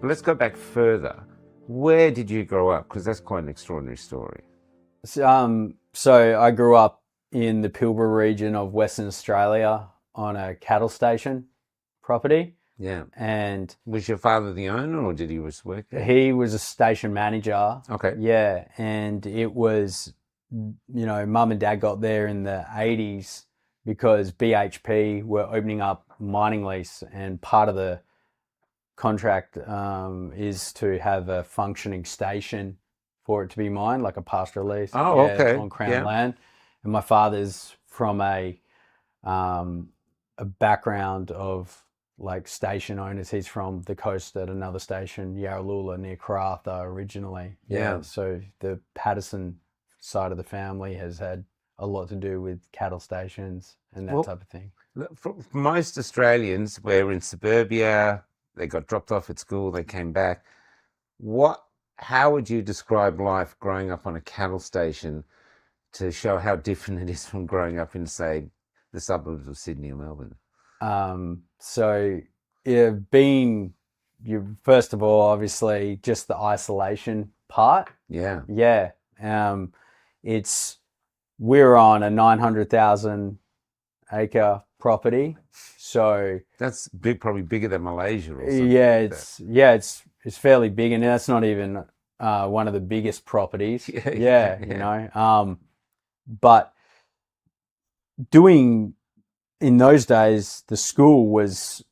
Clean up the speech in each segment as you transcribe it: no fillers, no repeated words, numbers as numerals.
But let's go back further. Where did you grow up? Because that's quite an extraordinary story. So I grew up in the Pilbara region of Western Australia on a cattle station property. Yeah. And was your father the owner, or did he just work there? He was a station manager. Okay. Yeah. And it was, mum and dad got there in the 80s because BHP were opening up mining lease, and part of the contract is to have a functioning station for it to be mined, like a pastoral lease. Oh, okay. On Crown land. And my father's from a background of like station owners. He's from the coast at another station, Yarraloola, near Karratha originally. Yeah. So the Patterson side of the family has had a lot to do with cattle stations and that type of thing. For most Australians, we're in suburbia, they got dropped off at school, they came back. How would you describe life growing up on a cattle station to show how different it is from growing up in, say, the suburbs of Sydney or Melbourne? So first of all, obviously, just the isolation part. Yeah. Yeah. We're on a 900,000 acre property. So that's big, probably bigger than Malaysia or something. It's fairly big, and that's not even one of the biggest properties. But in those days, the school was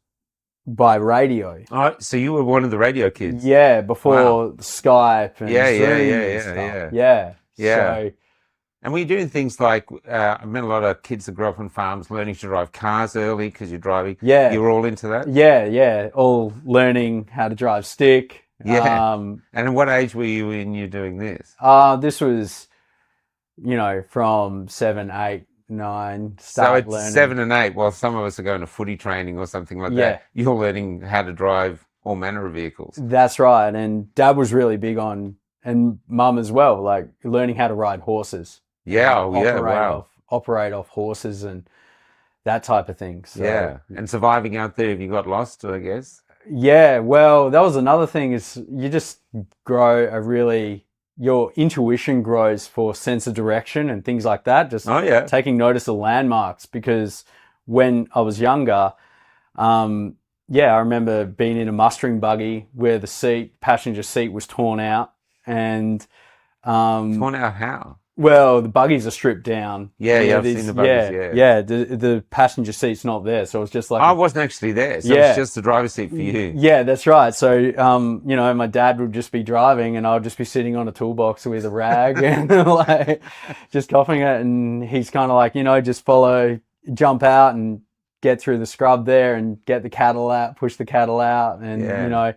by radio. Oh, so you were one of the radio kids? Yeah, before Skype and Zoom. Yeah. So, and were you doing things like, I met a lot of kids that grew up on farms learning to drive cars early because you're driving. Yeah. You were all into that? Yeah. All learning how to drive stick. Yeah. And at what age were you when you were doing this? This was, from 7, 8, 9. So it's learning. 7 and 8, while some of us are going to footy training or something like that. You're learning how to drive all manner of vehicles. That's right. And Dad was really big on, and Mum as well, like learning how to ride horses. Operate off horses and that type of thing. So, and surviving out there if you got lost, I guess. Yeah, well, that was another thing, is you just grow your intuition grows for sense of direction and things like that. Just taking notice of landmarks, because when I was younger, I remember being in a mustering buggy where the passenger seat was torn out. And torn out how? Well, the buggies are stripped down. I've seen the buggies. The passenger seat's not there, so it's just like I wasn't actually there, so it's just the driver's seat for you. Yeah, that's right. So, my dad would just be driving, and I'll just be sitting on a toolbox with a rag and like just coughing it, and he's kind of like, just jump out and get through the scrub there and get the cattle out, push the cattle out, and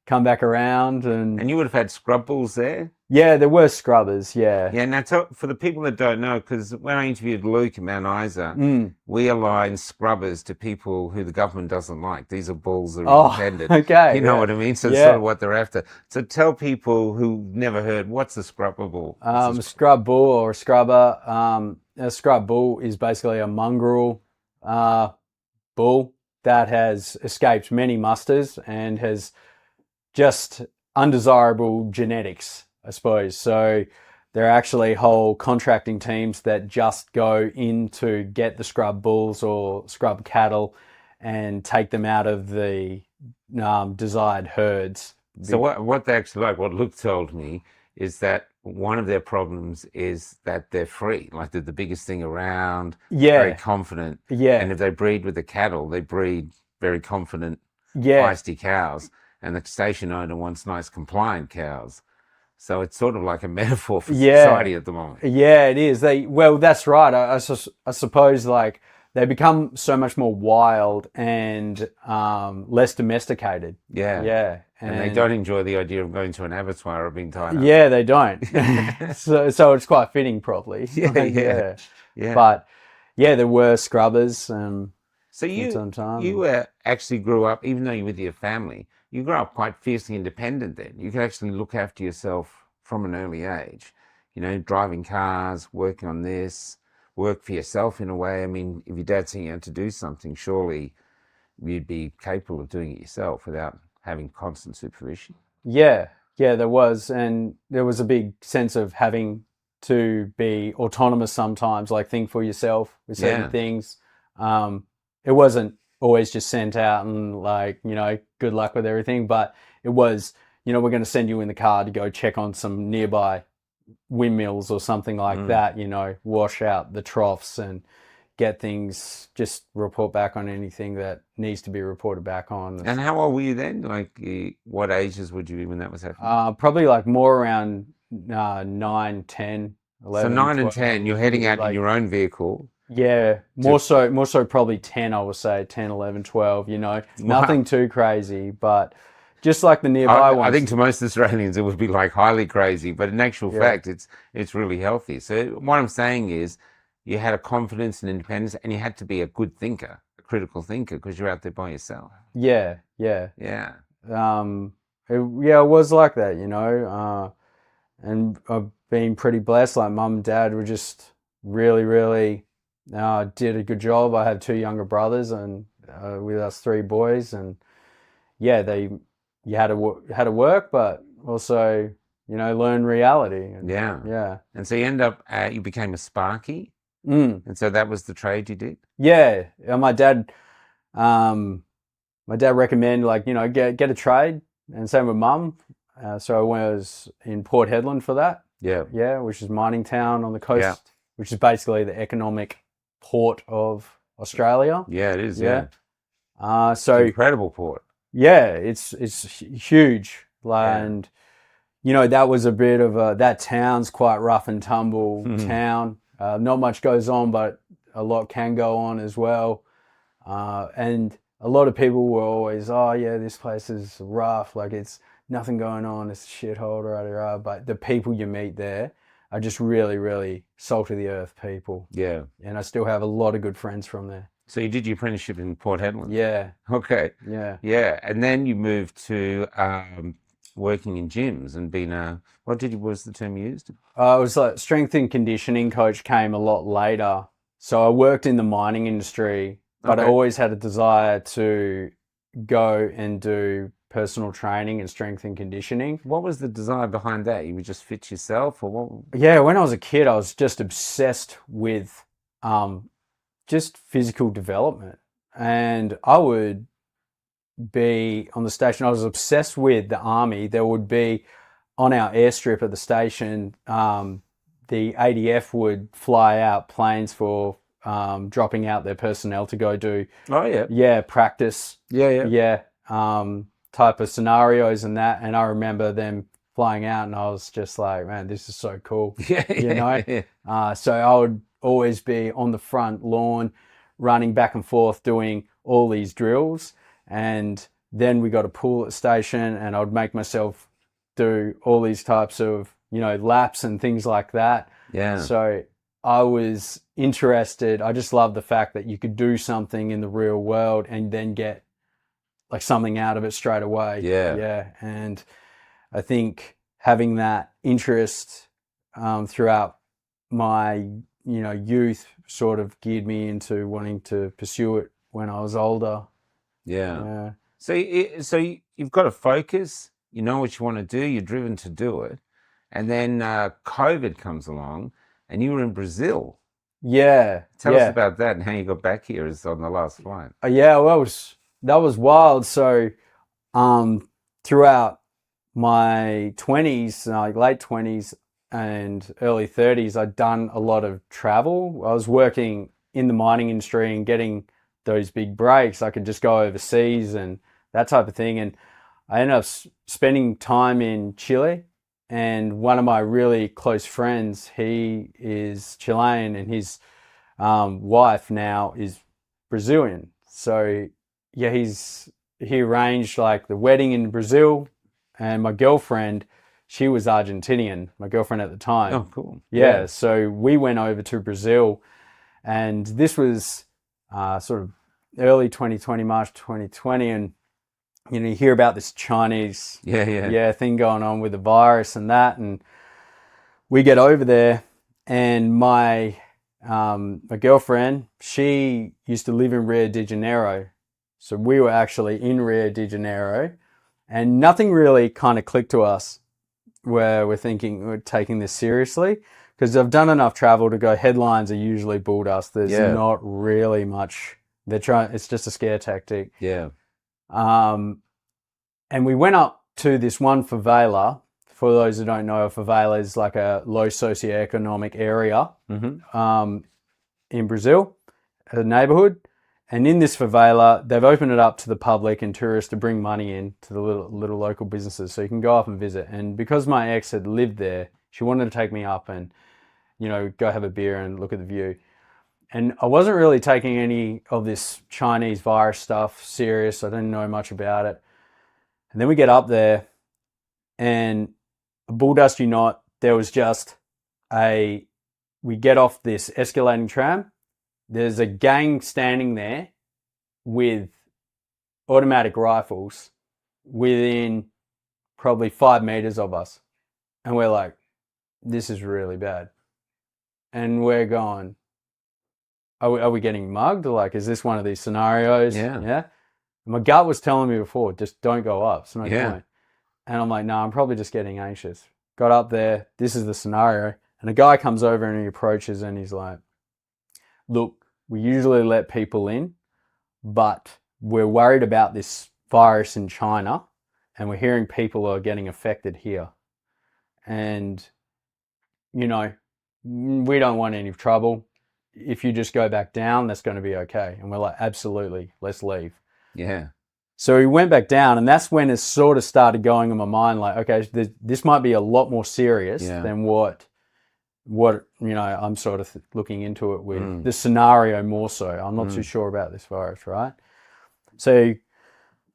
come back around. And you would have had scrub bulls there? Yeah, there were scrubbers, yeah. Yeah, now for the people that don't know, because when I interviewed Luke in Mount Isa, we align scrubbers to people who the government doesn't like. These are bulls that are independent. Okay. You know what I mean? So it's sort of what they're after. So tell people who never heard, what's a scrubber bull? A scrub bull or a scrubber. A scrub bull is basically a mongrel bull that has escaped many musters and has just undesirable genetics, I suppose. So there are actually whole contracting teams that just go in to get the scrub bulls or scrub cattle and take them out of the desired herds. So what they actually like, what Luke told me, is that one of their problems is that they're free. Like they're the biggest thing around, very confident. Yeah. And if they breed with the cattle, they breed very confident, feisty cows. And the station owner wants nice, compliant cows. So it's sort of like a metaphor for society at the moment. Yeah, it is. That's right. I suppose like they become so much more wild and less domesticated. Yeah. And they don't enjoy the idea of going to an abattoir or being tied up. Yeah, they don't. so it's quite fitting, probably. Yeah. But there were scrubbers. So you actually grew up, even though you're with your family, you grew up quite fiercely independent then. You could actually look after yourself from an early age, driving cars, working on this, work for yourself in a way. I mean, if your dad sent you out to do something, surely you'd be capable of doing it yourself without having constant supervision. Yeah, there was, and there was a big sense of having to be autonomous sometimes, like think for yourself with certain things. It wasn't always just sent out and like, good luck with everything, but it was, we're going to send you in the car to go check on some nearby windmills or something like that, wash out the troughs and get things, just report back on anything that needs to be reported back on. And how old were you then? Like, what ages would you be when that was happening? Probably like more around 9, 10, 11, So 9 and 12. 10, you're heading out like, in your own vehicle. Yeah, more so probably 10, I would say, 10, 11, 12, nothing too crazy, but just like the nearby ones. I think to most Australians it would be like highly crazy, but in actual fact, it's really healthy. So what I'm saying is you had a confidence and independence, and you had to be a good thinker, a critical thinker, because you're out there by yourself. Yeah. Yeah. It was like that, and I've been pretty blessed. Like mum and dad were just really, really did a good job. I have 2 younger brothers, and with us 3 boys, and you had to work, but also learn reality. And, And so you end up you became a sparky, and so that was the trade you did. Yeah, my dad recommended get a trade, and same with mum. So I was in Port Hedland for that. Yeah, which is mining town on the coast, which is basically the economic port of Australia. Yeah, it is. Yeah. So it's an incredible port. Yeah, it's huge, and that was a bit of that town's quite rough and tumble town. Not much goes on, but a lot can go on as well. And a lot of people were always, oh yeah, this place is rough, like it's nothing going on, it's a shithole, rah, rah, rah. But the people you meet there are just really, really salt of the earth people. Yeah. And I still have a lot of good friends from there. So you did your apprenticeship in Port Hedland? Yeah. Okay. Yeah. Yeah. And then you moved to working in gyms and being what was the term used? It was like strength and conditioning coach came a lot later. So I worked in the mining industry, but I always had a desire to go and do personal training and strength and conditioning. What was the desire behind that? You would just fit yourself, or what? Yeah, when I was a kid, I was just obsessed with just physical development. And I would be on the station. I was obsessed with the army. There would be on our airstrip at the station, the ADF would fly out planes for dropping out their personnel to go do practice. Type of scenarios and that. And I remember them flying out, and I was just like, man, this is so cool. So I would always be on the front lawn running back and forth doing all these drills, and then we got a pool at the station, and I would make myself do all these types of laps and things like that. So I was interested. I just love the fact that you could do something in the real world and then get like something out of it straight away. And I think having that interest throughout my youth sort of geared me into wanting to pursue it when I was older. So you've got a focus, you know what you want to do, you're driven to do it, and then COVID comes along and you were in Brazil. Tell us about that and how you got back here as on the last flight. That was wild. So throughout my 20s, like late 20s and early 30s, I'd done a lot of travel. I was working in the mining industry and getting those big breaks. I could just go overseas and that type of thing. And I ended up spending time in Chile. And one of my really close friends, he is Chilean, and his wife now is Brazilian. So yeah, he arranged like the wedding in Brazil, and my girlfriend, she was Argentinian, my girlfriend at the time. Oh, cool. Yeah, so we went over to Brazil, and this was sort of early 2020, March 2020, and you hear about this Chinese thing going on with the virus and that, and we get over there, and my girlfriend, she used to live in Rio de Janeiro. So we were actually in Rio de Janeiro, And nothing really kind of clicked to us where we're thinking we're taking this seriously, because I've done enough travel to go, headlines are usually bull dust. There's not really much. It's just a scare tactic. Yeah. And we went up to this one favela. For those who don't know, a favela is like a low socioeconomic area in Brazil, a neighborhood. And in this favela, they've opened it up to the public and tourists to bring money in to the little local businesses. So you can go up and visit. And because my ex had lived there, she wanted to take me up and, go have a beer and look at the view. And I wasn't really taking any of this Chinese virus stuff serious. I didn't know much about it. And then we get up there, and bull dust you not, there was just we get off this escalating tram. There's a gang standing there with automatic rifles within probably 5 meters of us. And we're like, this is really bad. And we're going, are we getting mugged? Like, is this one of these scenarios? Yeah. My gut was telling me before, just don't go up. It's no Yeah. point. And I'm like, no, I'm probably just getting anxious. Got up there. This is the scenario. And a guy comes over and he approaches and he's like, look, we usually let people in, but we're worried about this virus in China and we're hearing people are getting affected here. And, we don't want any trouble. If you just go back down, that's going to be okay. And we're like, absolutely, let's leave. Yeah. So we went back down, and that's when it sort of started going in my mind, like, okay, this might be a lot more serious than what I'm sort of looking into it with. The scenario more so. I'm not too sure about this virus, right? So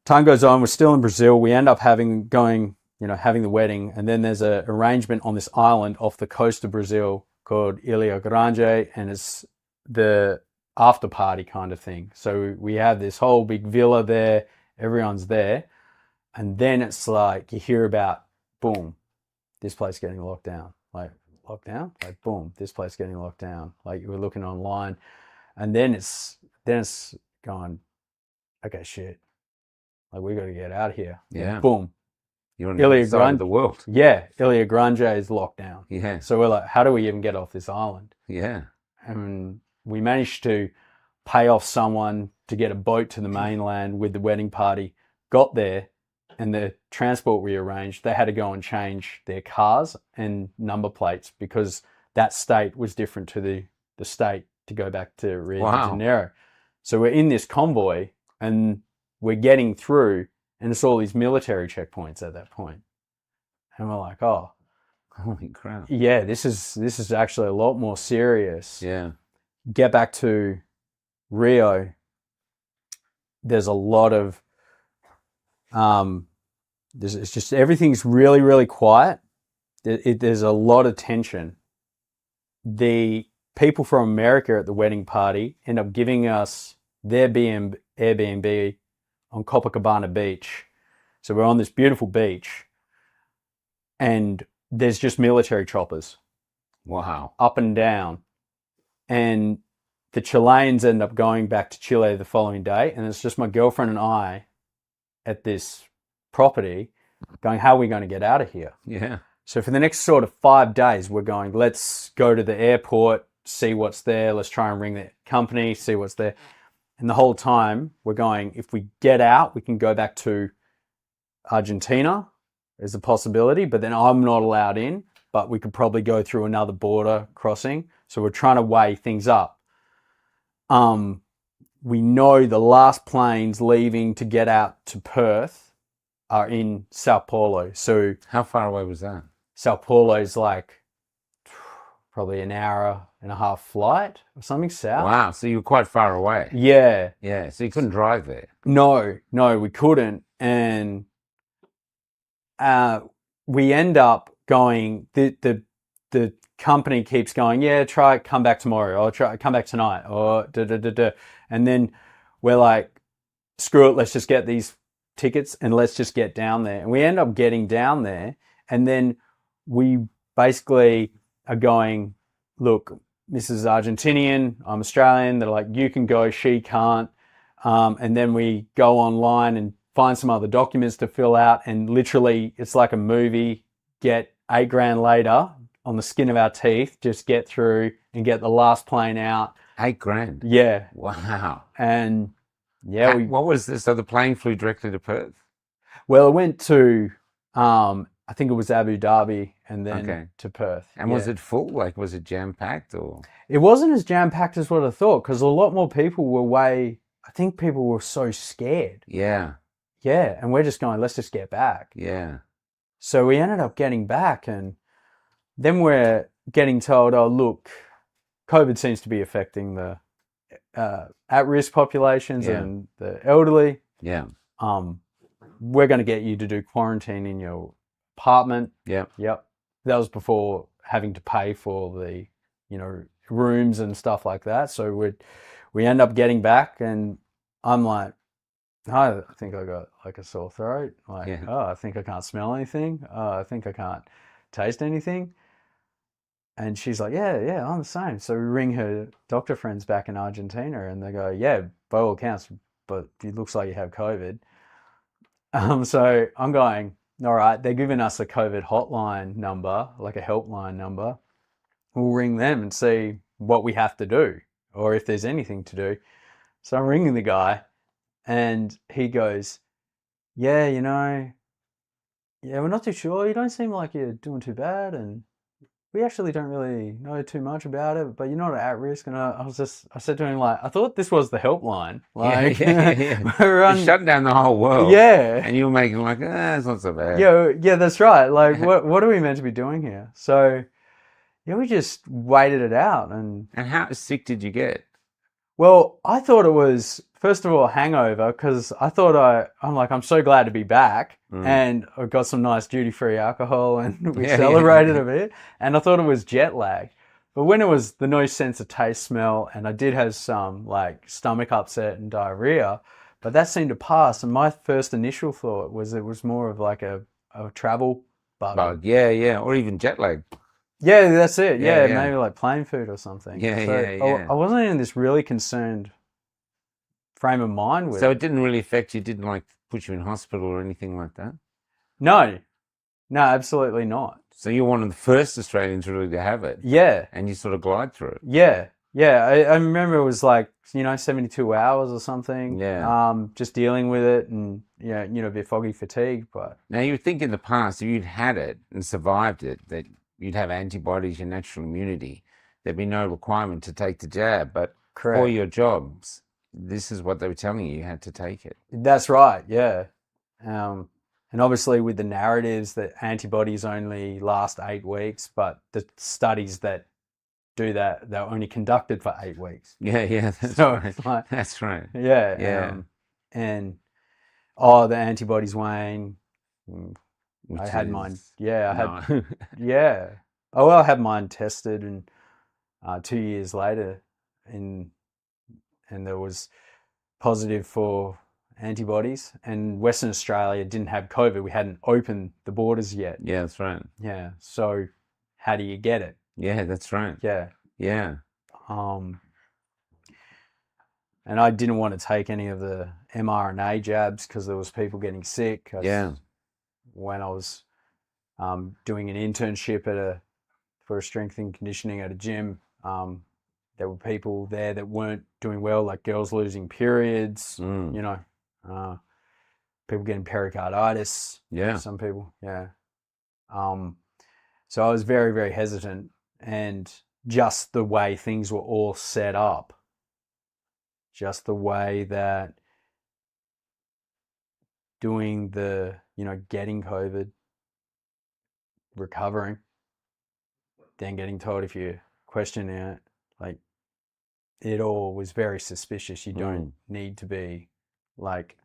time goes on. We're still in Brazil. We end up having the wedding, and then there's an arrangement on this island off the coast of Brazil called Ilha Grande, and it's the after party kind of thing. So we have this whole big villa there. Everyone's there. And then it's like you hear about, boom, this place getting locked down. Like, locked down? Like, boom, this place getting locked down. Like, you were looking online. And then it's going, okay, shit. Like, we got to get out of here. Yeah. Boom. You're on the other side of the world. Yeah. Ilha Grande is locked down. Yeah. So we're like, how do we even get off this island? Yeah. And we managed to pay off someone to get a boat to the mainland with the wedding party. Got there, and the transport we arranged, they had to go and change their cars and number plates because that state was different to the state to go back to Rio de Janeiro. So we're in this convoy and we're getting through, and it's all these military checkpoints at that point. And we're like, oh, holy crap. Yeah, this is actually a lot more serious. Yeah. Get back to Rio. There's a lot of it's just everything's really, really quiet. There's a lot of tension. The people from America at the wedding party end up giving us their Airbnb on Copacabana Beach. So we're on this beautiful beach, and there's just military choppers. Wow. Up and down. And the Chileans end up going back to Chile the following day, and it's just my girlfriend and I at this property going, how are we going to get out of here? Yeah. So for the next sort of 5 days, we're going, let's go to the airport, see what's there. Let's try and ring the company, see what's there. And the whole time we're going, if we get out, we can go back to Argentina. There's a possibility, but then I'm not allowed in, but we could probably go through another border crossing. So we're trying to weigh things up. We know the last planes leaving to get out to Perth are in Sao Paulo. So how far away was that? Sao Paulo is like probably an hour and a half flight or something south. Wow, so you were quite far away. Yeah. Yeah, so you couldn't drive there. No, we couldn't. And we end up going, the company keeps going, yeah, come back tomorrow, or come back tonight, or da. And then we're like, screw it, let's just get these tickets and let's just get down there. And we end up getting down there, and then we basically are going, look, Mrs. Argentinian, I'm Australian. They're like, you can go, she can't. And then we go online and find some other documents to fill out, and literally it's like a movie. Get $8,000 later on the skin of our teeth, just get through and get the last plane out. $8,000. Yeah. Wow. And yeah, What was this? So the plane flew directly to Perth? well, it went to, I think it was Abu Dhabi and then to Perth. And was it full? Like, was it jam-packed or? It wasn't as jam-packed as what I thought, because a lot more people were I think people were so scared. Yeah. Yeah. And we're just going, let's just get back. Yeah. So we ended up getting back, and then we're getting told, oh, look, COVID seems to be affecting the at-risk populations and the elderly. Yeah. We're going to get you to do quarantine in your apartment. Yep. That was before having to pay for the, rooms and stuff like that. So we end up getting back, and I'm like, I think I got like a sore throat. Like, oh, I think I can't smell anything. I think I can't taste anything. And she's like, yeah, I'm the same. So we ring her doctor friends back in Argentina, and they go, yeah, by all accounts, but it looks like you have COVID. So I'm going, all right, they're giving us a COVID hotline number, like a helpline number. We'll ring them and see what we have to do, or if there's anything to do. So I'm ringing the guy, and he goes, yeah, we're not too sure. You don't seem like you're doing too bad, and we actually don't really know too much about it, but you're not at risk. And I said to him, like, I thought this was the helpline. Like, You're shutting down the whole world. Yeah. And you were making like, it's not so bad. Yeah, that's right. Like, what are we meant to be doing here? So, yeah, we just waited it out. And how sick did you get? Well, I thought it was, first of all, a hangover, because I thought I'm so glad to be back. And I got some nice duty-free alcohol, and we celebrated a bit. And I thought it was jet lag. But when it was the no sense of taste, smell, and I did have some like stomach upset and diarrhea, but that seemed to pass. And my first initial thought was it was more of like a travel bug. Yeah. Or even jet lag. Yeah, that's it. Yeah, maybe like plane food or something. Yeah. I wasn't in this really concerned frame of mind with it. So it didn't really affect you, didn't like put you in hospital or anything like that? No, absolutely not. So you're one of the first Australians really to have it. Yeah. And you sort of glide through it. Yeah. I remember it was like, 72 hours or something. Yeah. Just dealing with it, and, a bit foggy fatigue. But now you would think in the past, if you'd had it and survived it, that you'd have antibodies, your natural immunity. There'd be no requirement to take the jab. But for your jobs, this is what they were telling you had to take it. That's right, yeah. And obviously with the narratives that antibodies only last 8 weeks, but the studies that do that, they're only conducted for 8 weeks. Yeah, that's right. Like, that's right. Yeah. And the antibodies wane. I had mine. Yeah, I had mine tested, and 2 years later, and there was positive for antibodies. And Western Australia didn't have COVID. We hadn't opened the borders yet. Yeah, that's right. Yeah. So how do you get it? Yeah, that's right. Yeah. And I didn't want to take any of the mRNA jabs because there was people getting sick. When I was doing an internship for a strength and conditioning at a gym, there were people there that weren't doing well, like girls losing periods, people getting pericarditis. Yeah. Some people, yeah. So I was very, very hesitant, and just the way things were all set up, just the way that doing the, getting COVID, recovering, then getting told if you're questioning it, like, it all was very suspicious. You don't need to be like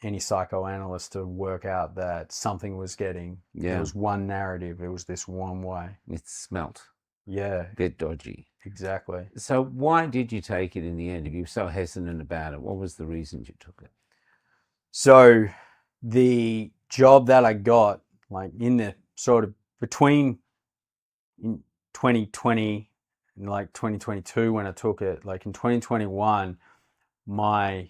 any psychoanalyst to work out that something was getting. There was one narrative. It was this one way. It smelt. Yeah. A bit dodgy. Exactly. So why did you take it in the end? If you were so hesitant about it, what was the reason you took it? So the job that I got, like in the sort of between 2020 and like 2022 when I took it, like in 2021, my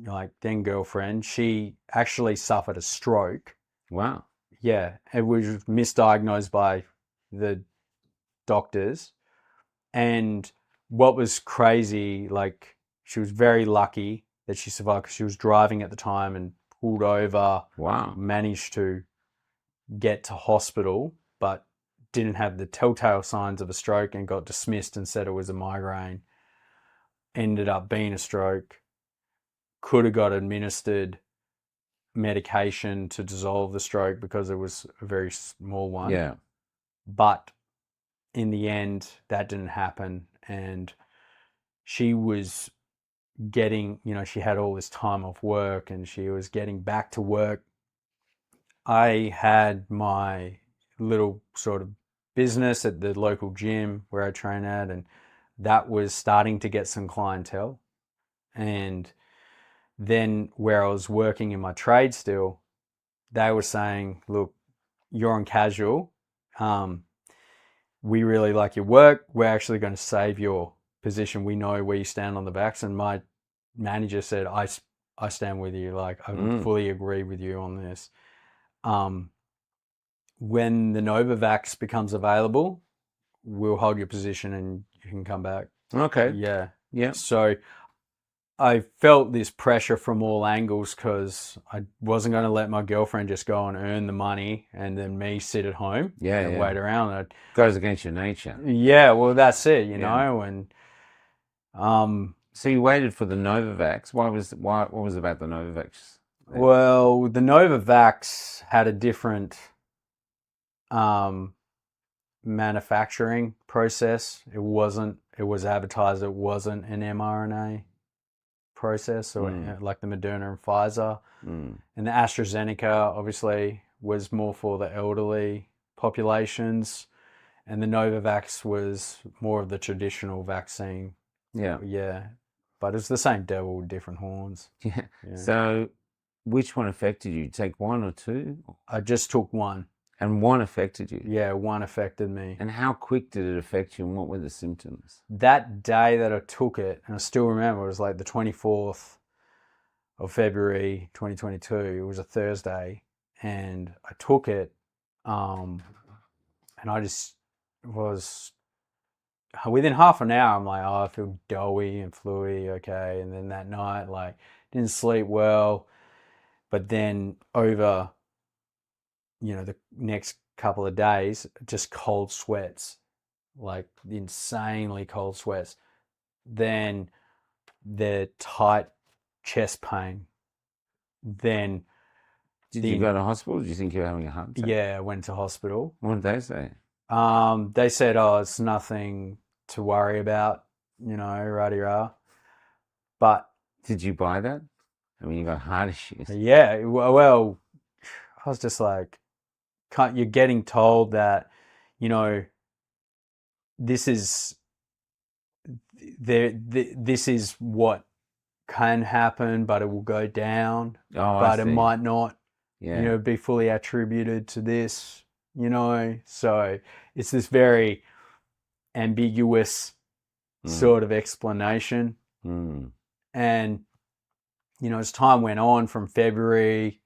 like then girlfriend, she actually suffered a stroke. Wow. Yeah, it was misdiagnosed by the doctors. And what was crazy, like she was very lucky that she survived because she was driving at the time and pulled over, Wow. managed to get to hospital, but didn't have the telltale signs of a stroke and got dismissed and said it was a migraine. Ended up being a stroke. Could have got administered medication to dissolve the stroke because it was a very small one. Yeah. But in the end, that didn't happen. And she was getting, she had all this time off work and she was getting back to work. I had my little sort of business at the local gym where I train at, and that was starting to get some clientele. And then where I was working in my trade still, they were saying, look, you're on casual. We really like your work. We're actually going to save your position. We know where you stand on the vax. And my manager said, I stand with you. Like, I fully agree with you on this. When the Novavax becomes available, we'll hold your position and you can come back. Okay. Yeah. Yeah. So I felt this pressure from all angles because I wasn't going to let my girlfriend just go and earn the money and then me sit at home and wait around. Goes against your nature. Yeah, well, that's it, you know. And so you waited for the Novavax. What was about the Novavax? Well, the Novavax had a different manufacturing process. It was advertised it wasn't an mRNA process, or like the Moderna and Pfizer. And the AstraZeneca obviously was more for the elderly populations, and the Novavax was more of the traditional vaccine. Yeah, but it's the same devil with different horns. Yeah. So which one affected you? Take one or two? I just took one. And one affected you? Yeah, one affected me. And how quick did it affect you, and what were the symptoms? That day that I took it, and I still remember, it was like the 24th of February 2022. It was a Thursday, and I took it, and I just was, within half an hour, I'm like, oh, I feel doughy and fluey, okay. And then that night, like, didn't sleep well. But then over the next couple of days, just cold sweats, like insanely cold sweats. Then the tight chest pain. Then did you go to hospital? Did you think you were having a heart attack? Yeah, I went to hospital. What did they say? They said, oh, it's nothing to worry about, rah-de-rah. But did you buy that? I mean, you got heart issues. Yeah, well, I was just like, you're getting told that, this is this is what can happen, but it will go down. But it might not, be fully attributed to this, So it's this very ambiguous sort of explanation. And, as time went on from February,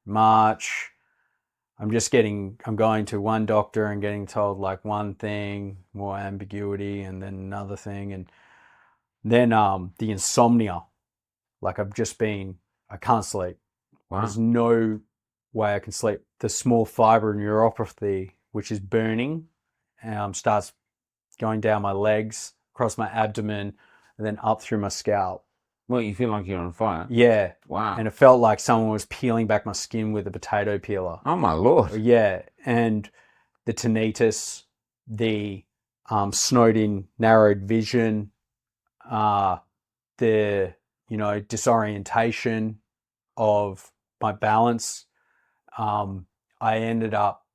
March, I'm going to one doctor and getting told like one thing, more ambiguity, and then another thing. And then the insomnia, like I can't sleep. Wow. There's no way I can sleep. The small fiber neuropathy, which is burning, starts going down my legs, across my abdomen, and then up through my scalp. Well, you feel like you're on fire? Yeah. Wow. And it felt like someone was peeling back my skin with a potato peeler. Oh, my Lord. Yeah. And the tinnitus, the snowed in, narrowed vision, the, disorientation of my balance. I ended up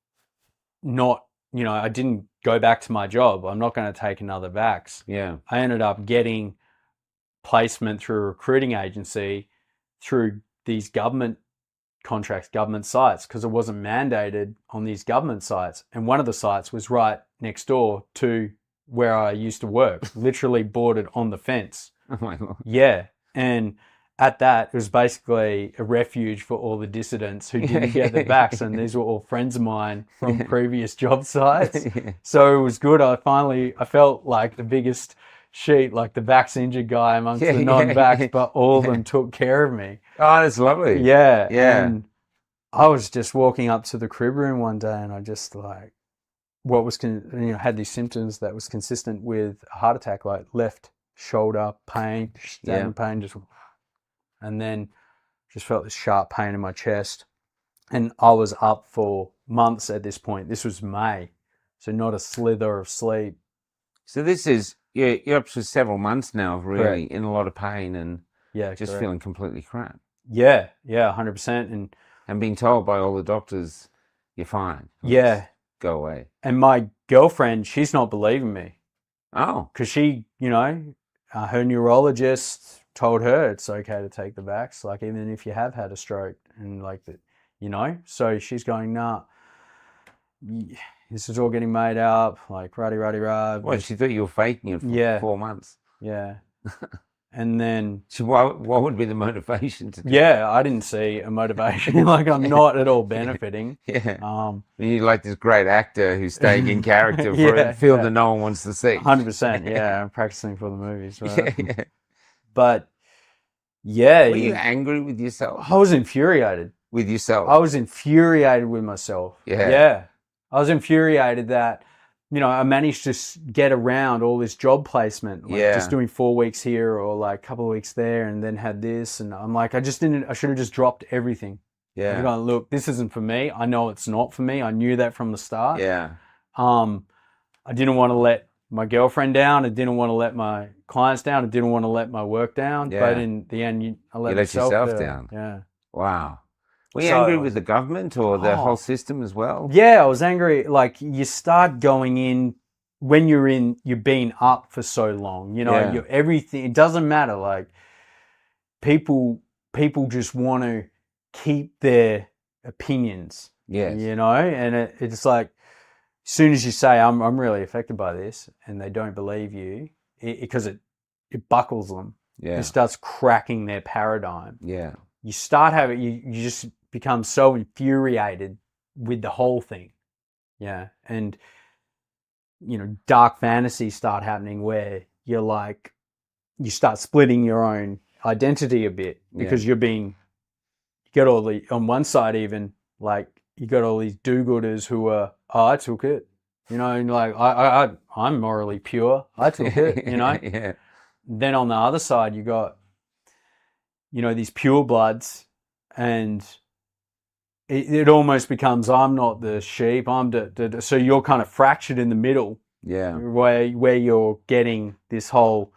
not, I didn't go back to my job. I'm not going to take another vax. Yeah. I ended up getting placement through a recruiting agency through these government contracts, government sites, because it wasn't mandated on these government sites. And one of the sites was right next door to where I used to work, literally boarded on the fence. Oh my Lord. Yeah. And at that, it was basically a refuge for all the dissidents who didn't get the vax, and these were all friends of mine from previous job sites. So it was good. I felt like the biggest sheet, like the vax injured guy amongst the non-vax, but all of them took care of me. Oh, that's lovely. Yeah. Yeah. And I was just walking up to the crib room one day, and I just like, had these symptoms that was consistent with a heart attack, like left shoulder pain, stabbing pain, and then just felt this sharp pain in my chest. And I was up for months at this point. This was May, so not a slither of sleep. So this is, you're up to several months now of really in a lot of pain and just feeling completely crap. Yeah, 100%. And being told by all the doctors, you're fine. Yeah. Go away. And my girlfriend, she's not believing me. Oh. Because she, her neurologist told her it's okay to take the vax, like even if you have had a stroke and like that, So she's going, nah, this is all getting made up, like rah. Well, she thought you were faking it for 4 months. Yeah. And then... So what would be the motivation to do Yeah, I didn't see a motivation. Like, I'm not at all benefiting. You're like this great actor who's staying in character for a film that no one wants to see. 100%, yeah. I'm practicing for the movies, right? But, yeah. Were you angry with yourself? I was infuriated. With yourself? I was infuriated with myself. Yeah. I was infuriated that... I managed to get around all this job placement, like just doing 4 weeks here or like a couple of weeks there, and then had this. And I'm like, I should have just dropped everything. Yeah. I'm going, look, this isn't for me. I know it's not for me. I knew that from the start. Yeah. I didn't want to let my girlfriend down. I didn't want to let my clients down. I didn't want to let my work down. Yeah. But in the end, I let myself down. Yeah. Wow. Were you angry with the government or the whole system as well? Yeah, I was angry. Like, you start going in when you're being up for so long, you're everything. It doesn't matter. Like, people just want to keep their opinions. Yes. And it's like, as soon as you say, I'm really affected by this, and they don't believe you, because it buckles them. Yeah. It starts cracking their paradigm. Yeah. You start having, you just become so infuriated with the whole thing. Yeah. And, dark fantasies start happening where you're like, you start splitting your own identity a bit because you get all the, on one side even, like, you got all these do-gooders who are, I took it, and like, I'm morally pure. I took it, Yeah. Then on the other side, you got, these pure bloods, and it almost becomes, I'm not the sheep, I'm so you're kind of fractured in the middle. Yeah. Where you're getting this whole,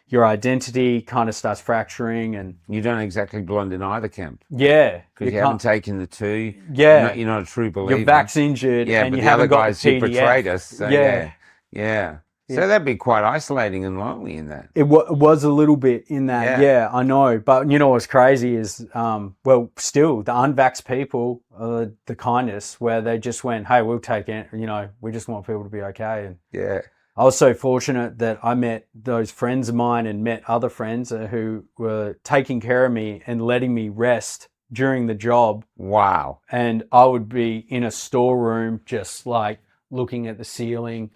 your identity kind of starts fracturing, and you don't exactly belong in either camp. Yeah. Because you haven't taken the two. Yeah. You're not a true believer. You're vax injured, and you haven't got the PDF. Who betrayed us. So yeah. So that'd be quite isolating and lonely in that. It was a little bit in that, yeah, I know. But what's crazy is, still, the unvaxxed people are the kindest, where they just went, hey, we'll take it, we just want people to be okay. And yeah. I was so fortunate that I met those friends of mine and met other friends who were taking care of me and letting me rest during the job. Wow. And I would be in a storeroom just like looking at the ceiling,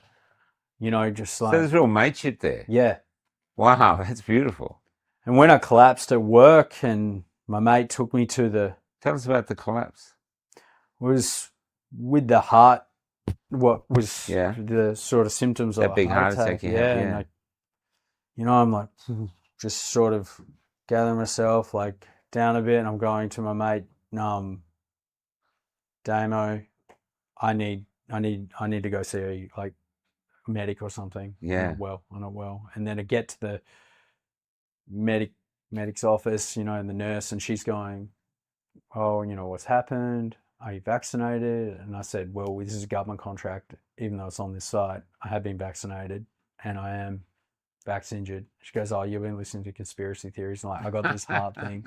just like... So there's real mateship there. Yeah. Wow, that's beautiful. And when I collapsed at work and my mate took me to the... Tell us about the collapse. Was with the heart, what was the sort of symptoms of that big heart attack. And I'm like, just sort of gathering myself like down a bit, and I'm going to my mate, Damo, I need to go see like medic or something. Yeah. I'm not well. And then I get to the medic's office, and the nurse, and she's going, oh, what's happened? Are you vaccinated? And I said, well, this is a government contract, even though it's on this site. I have been vaccinated and I am vax injured. She goes, oh, you've been listening to conspiracy theories. And I got this heart thing.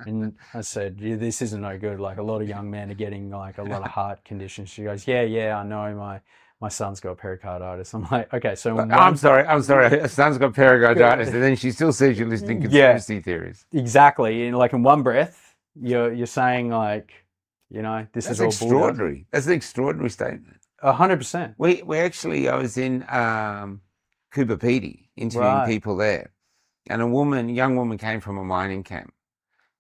And I said, this isn't no good. Like, a lot of young men are getting like a lot of heart conditions. She goes, yeah, I know. my son's got pericarditis. I'm like, okay, so in I'm sorry. Her son's got pericarditis, and then she still says you're listening to conspiracy theories. Exactly. And like in one breath, you're saying like, this is all extraordinary. That's an extraordinary statement. 100%. We actually, I was in Cooper Pedy interviewing people there, and a young woman came from a mining camp,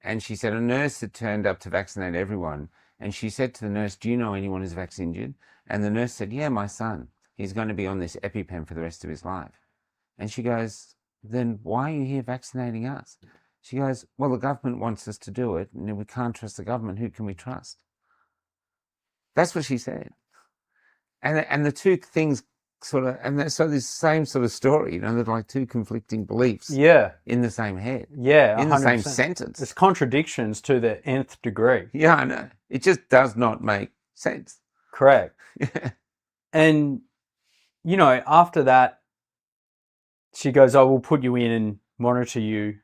and she said a nurse had turned up to vaccinate everyone, and she said to the nurse, "Do you know anyone who's vaccinated?" And the nurse said, "Yeah, my son. He's going to be on this EpiPen for the rest of his life." And she goes, "Then why are you here vaccinating us?" She goes, "Well, the government wants us to do it, and if we can't trust the government, who can we trust?" That's what she said. And the two things so this same sort of story, there's like two conflicting beliefs in the same head. Yeah, 100%. In the same sentence. There's contradictions to the nth degree. Yeah, I know. It just does not make sense. Correct. And, after that, she goes, "I will put you in and monitor you.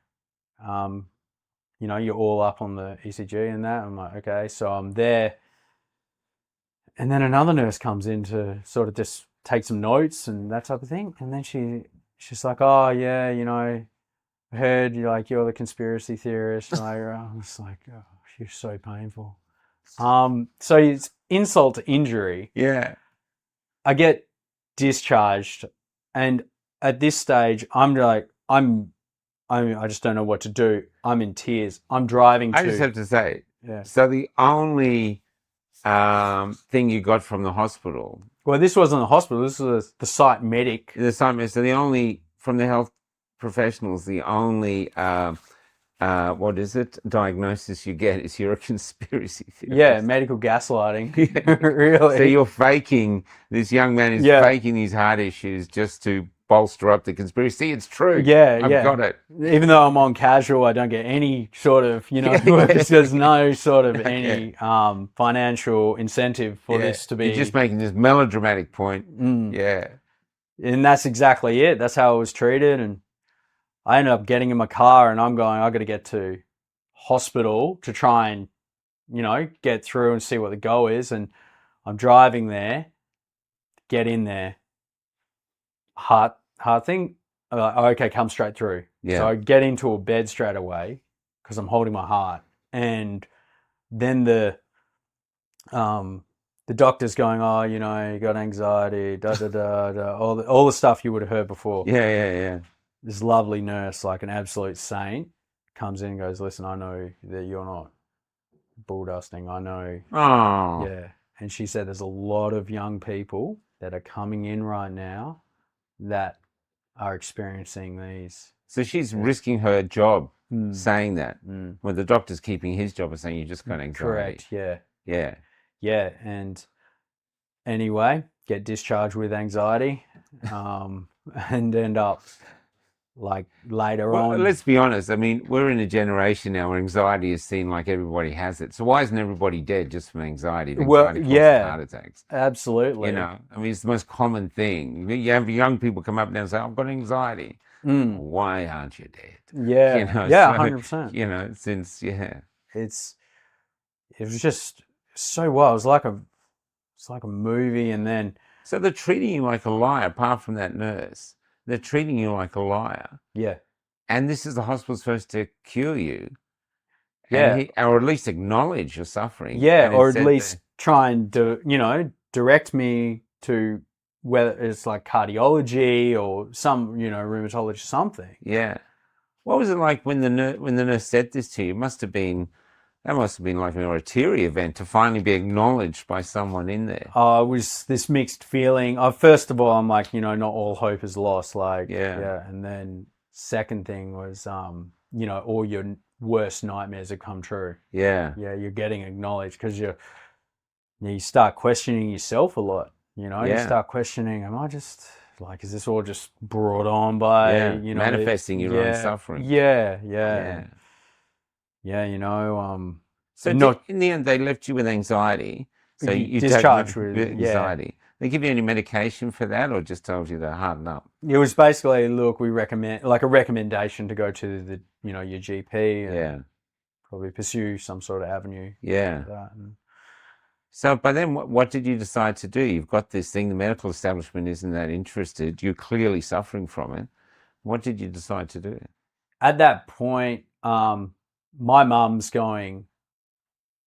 You're all up on the ECG and that." I'm like, okay, so I'm there. And then another nurse comes in to sort of just take some notes and that type of thing. And then she's like, "Oh yeah, I heard you're the conspiracy theorist." And I was like, "Oh, you're so painful." So it's insult to injury. Yeah. I get discharged, and at this stage, I just don't know what to do. I'm in tears. I'm driving I just have to say, yeah. So the only thing you got from the hospital. Well, this wasn't the hospital. This was the site medic. The site medic. So the only, from the health professionals, the only, diagnosis you get is you're a conspiracy theorist. Yeah, medical gaslighting. Really. So you're faking, this young man is faking these heart issues just to bolster up the conspiracy. See, it's true. Yeah, I've got it. Even though I'm on casual, I don't get any sort of, there's no sort of any financial incentive for this to be. You're just making this melodramatic point. Yeah. And that's exactly it. That's how I was treated. And I ended up getting in my car and I'm going, I got to get to hospital to try and, get through and see what the go is. And I'm driving there, get in there. Heart thing. Okay, come straight through. Yeah. So I get into a bed straight away because I'm holding my heart, and then the doctor's going, "Oh, you got anxiety, all the stuff you would have heard before." Yeah. This lovely nurse, like an absolute saint, comes in and goes, "Listen, I know that you're not bull dusting. I know." Oh. Yeah, and she said, "There's a lot of young people that are coming in right now that are experiencing these." So she's risking her job saying that. Well, the doctor's keeping his job and saying you just got anxiety. Correct, Yeah. And anyway, get discharged with anxiety and end up like later on. Let's be honest. I mean, we're in a generation now where anxiety is seen like everybody has it. So why isn't everybody dead just from anxiety? Anxiety causes heart attacks. Absolutely. I mean, it's the most common thing. You have young people come up now and say, "I've got anxiety." Why aren't you dead? Yeah. 100%. Since it was just so wild. It was like a movie, and then so they're treating you like a liar. Apart from that nurse, they're treating you like a liar. Yeah. And this is the hospital supposed to cure you. Yeah. Or at least acknowledge your suffering. Yeah, or at least try and direct me to whether it's like cardiology or some, rheumatology, something. Yeah. What was it like when the nurse said this to you? That must have been like an oratory event to finally be acknowledged by someone in there. It was this mixed feeling. First of all, I'm like, not all hope is lost. Like, and then second thing was, all your worst nightmares have come true. Yeah. Yeah, you're getting acknowledged because you start questioning yourself a lot. You start questioning, am I just like, is this all just brought on by, manifesting your own suffering? Yeah. So in the end, they left you with anxiety. So you discharged with anxiety. They give you any medication for that, or just told you to harden up? It was basically, look, we recommend, like a recommendation to go to the, your GP and probably pursue some sort of avenue. Yeah. Like that. So by then, what did you decide to do? You've got this thing, the medical establishment isn't that interested. You're clearly suffering from it. What did you decide to do? At that point, my mum's going,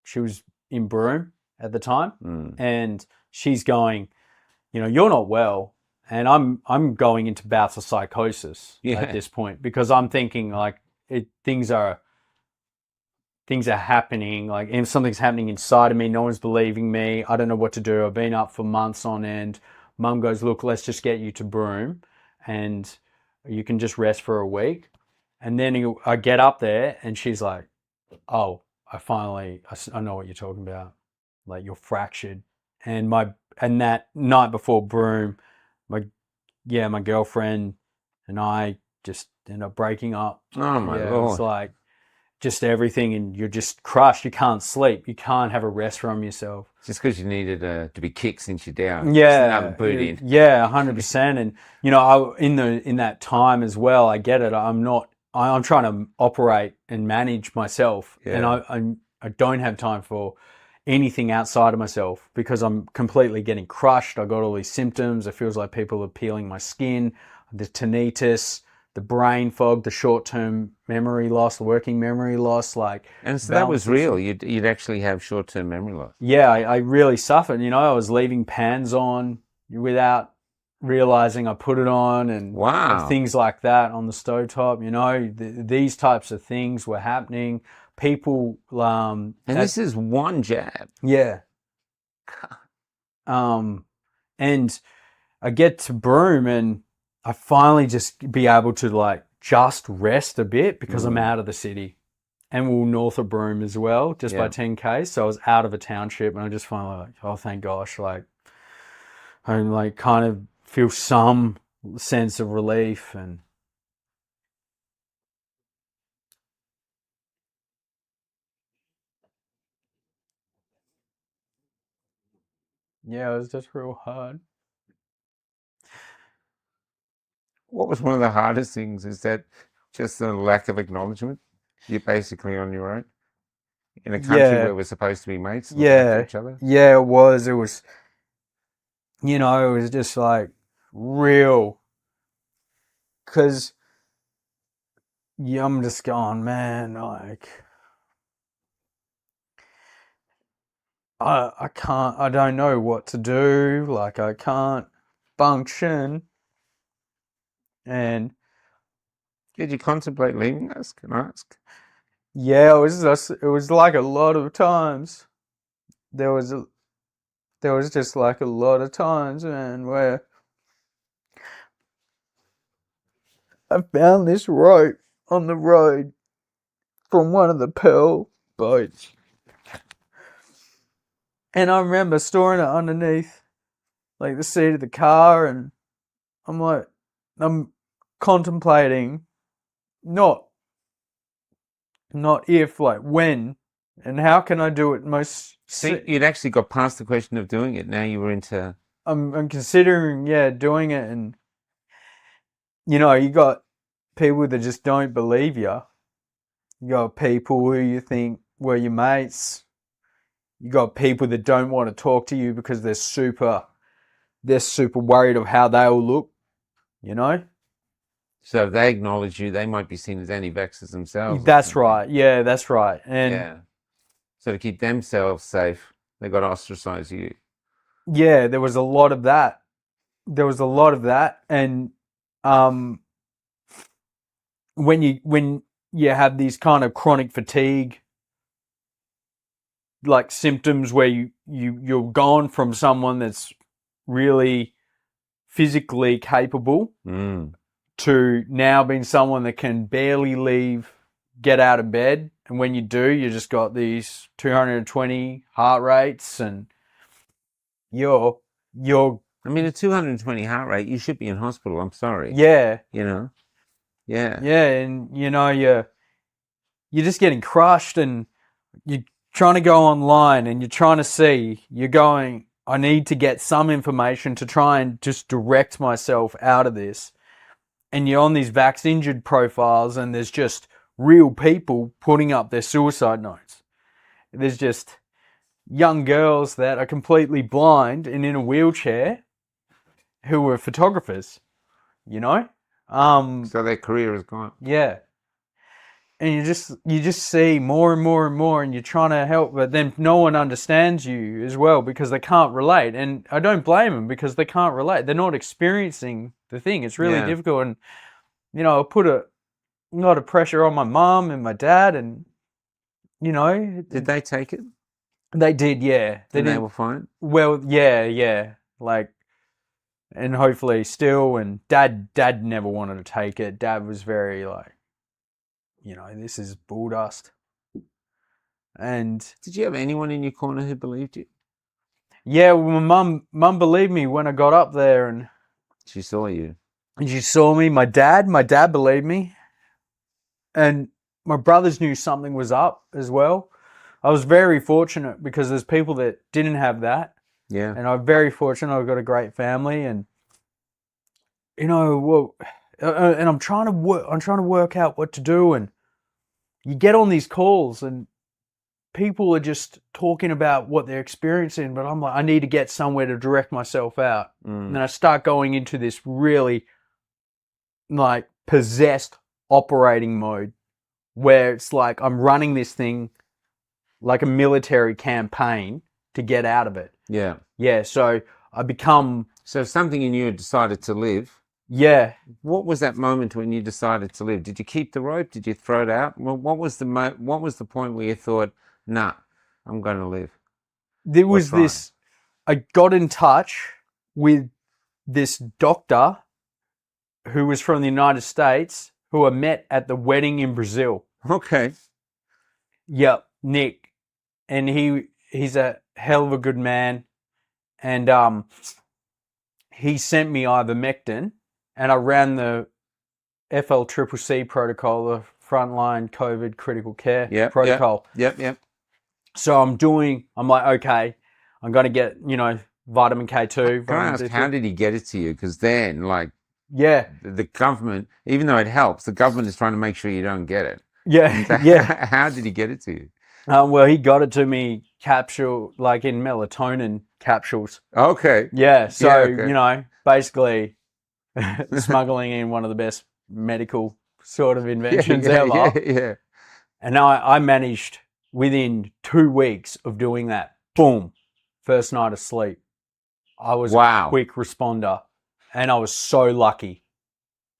she was in Broome at the time, and she's going, you're not well. And I'm going into bouts of psychosis at this point, because I'm thinking like things are happening, like if something's happening inside of me, no one's believing me. I don't know what to do. I've been up for months on end. Mum goes, look, let's just get you to Broome and you can just rest for a week. And then I get up there and she's like, oh, I know what you're talking about. Like, you're fractured. And that night before Broome, my girlfriend and I just ended up breaking up. Oh my Lord. It's like just everything, and you're just crushed. You can't sleep. You can't have a rest from yourself. Just because you needed to be kicked since you're down. Yeah. Another boot in. Yeah, 100%. And, in that time as well, I get it. I'm trying to operate and manage myself. Yeah. And I don't have time for anything outside of myself because I'm completely getting crushed. I got all these symptoms. It feels like people are peeling my skin, the tinnitus, the brain fog, the short-term memory loss, the working memory loss. And so that was real. You'd actually have short-term memory loss. Yeah, I really suffered. I was leaving pans on without realizing I put it on, and things like that on the stovetop. These types of things were happening. People, and this is one jab. Yeah. And I get to Broome and I finally just be able to just rest a bit because I'm out of the city, and we're north of Broome as well, just by 10K. So I was out of a township, and I just finally oh, thank gosh, I kind of feel some sense of relief. And yeah, it was just real hard. What was one of the hardest things? Is that just the lack of acknowledgement? You're basically on your own in a country where we're supposed to be mates, looking after each other. Yeah, it was. It was, it was just real. Because I'm just going, man, I can't, I don't know what to do. I can't function. And did you contemplate leaving us? Can I ask? Yeah, it was a lot of times. There was just a lot of times, man, where I found this rope on the road from one of the Pearl boats. And I remember storing it underneath the seat of the car, and I'm contemplating not if, when, and how can I do it most. See, you'd actually got past the question of doing it. Now you were into. I'm considering, doing it, and you got people that just don't believe you. You got people who you think were your mates. You got people that don't want to talk to you because they're super worried of how they'll look. So if they acknowledge you, they might be seen as anti-vaxxers themselves. That's right. Yeah, that's right. And so to keep themselves safe, they got to ostracize you. Yeah, there was a lot of that. And when you have these kind of chronic fatigue symptoms where you're gone from someone that's really physically capable to now being someone that can barely get out of bed, and when you do, you just got these 220 heart rates, and you're I mean, a 220 heart rate, you should be in hospital. I'm sorry. Yeah. Yeah. Yeah, and you're just getting crushed, and you're trying to go online, and you're trying to see, I need to get some information to try and just direct myself out of this. And you're on these vax injured profiles, and there's just real people putting up their suicide notes. There's just, young girls that are completely blind and in a wheelchair who were photographers, you know? So their career is gone. Yeah. And you just see more and more and more, and you're trying to help, but then no one understands you as well because they can't relate. And I don't blame them because they can't relate. They're not experiencing the thing. It's really difficult. And, I put a lot of pressure on my mum and my dad, and, Did they take it? They did, yeah. They were fine? Well, yeah. Like, and hopefully still, and dad never wanted to take it. Dad was very like, this is bull dust. And did you have anyone in your corner who believed you? Yeah, well, my mum believed me when I got up there, and she saw you. And she saw me. My dad believed me, and my brothers knew something was up as well. I was very fortunate because there's people that didn't have that. Yeah. And I'm very fortunate. I've got a great family, and and I'm trying to work out what to do, and you get on these calls and people are just talking about what they're experiencing, but I'm like, I need to get somewhere to direct myself out. And then I start going into this really like possessed operating mode where it's like I'm running this thing like a military campaign to get out of it. Yeah. Yeah, so I become... So something in you had decided to live. Yeah. What was that moment when you decided to live? Did you keep the rope? Did you throw it out? Well, what was the point where you thought, nah, I'm going to live? There was this... I got in touch with this doctor who was from the United States who I met at the wedding in Brazil. Okay. Yep, Nick. And he's a hell of a good man. And he sent me ivermectin, and I ran the FLCCC protocol, the frontline COVID critical care protocol. Yep. So I'm like, okay, I'm going to get, vitamin K2. Can I ask, how did he get it to you? Because then, the government, even though it helps, the government is trying to make sure you don't get it. Yeah, so yeah. How did he get it to you? Well, he got it to me like in melatonin capsules. Okay. Yeah, so, basically smuggling in one of the best medical sort of inventions ever. Yeah. And I managed within 2 weeks of doing that, boom, first night of sleep. I was a quick responder, and I was so lucky.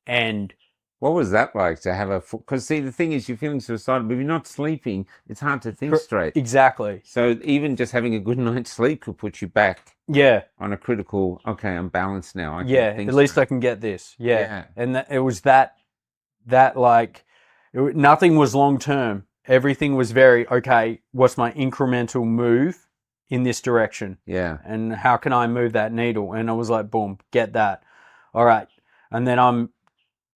And what was that like to have because see, the thing is, you're feeling suicidal, but if you're not sleeping, it's hard to think straight. Exactly. So even just having a good night's sleep could put you back on a critical, okay, I'm balanced now. At least I can get this. Yeah. And it was nothing was long term. Everything was very, okay, what's my incremental move in this direction? Yeah. And how can I move that needle? And I was like, boom, get that. All right. And then I'm